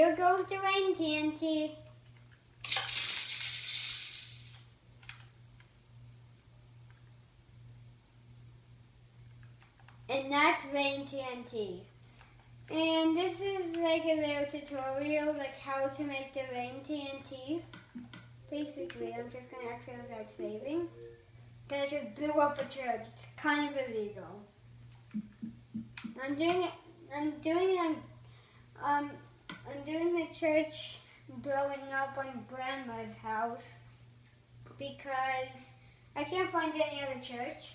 here goes the rain TNT. And that's rain TNT. And this is like a little tutorial, like how to make the rain TNT. Basically, I'm just gonna actually start saving. Because I just blew up a church. It's kind of illegal. I'm doing the church blowing up on Grandma's house because I can't find any other church.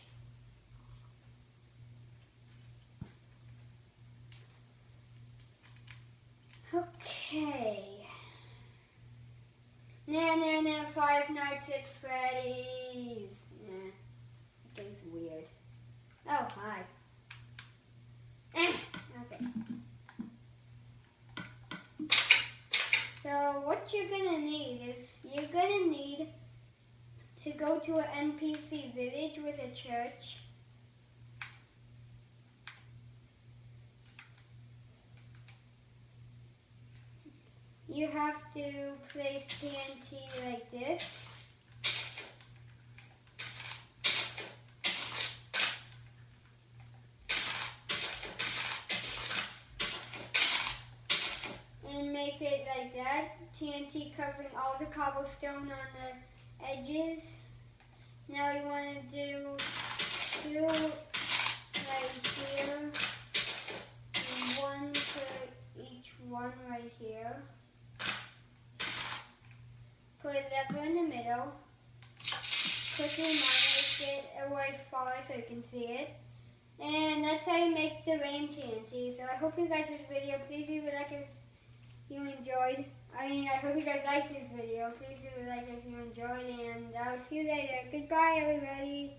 Okay. Nah, Five Nights at Freddy's. Nah, that game's weird. Oh, hi. Okay. So what you're gonna need is you're gonna need to go to an NPC village with a church. You have to place TNT like this. And make it like that. TNT covering all the cobblestone on the edges. Now we want to do two right here. And one for each one right here. Put a lever in the middle. Quickly manage it away far so you can see it. And that's how you make the rain TNT. So I hope you guys this video. Please leave a like if you enjoyed. I hope you guys liked this video. Please leave a like if you enjoyed, and I'll see you later. Goodbye, everybody.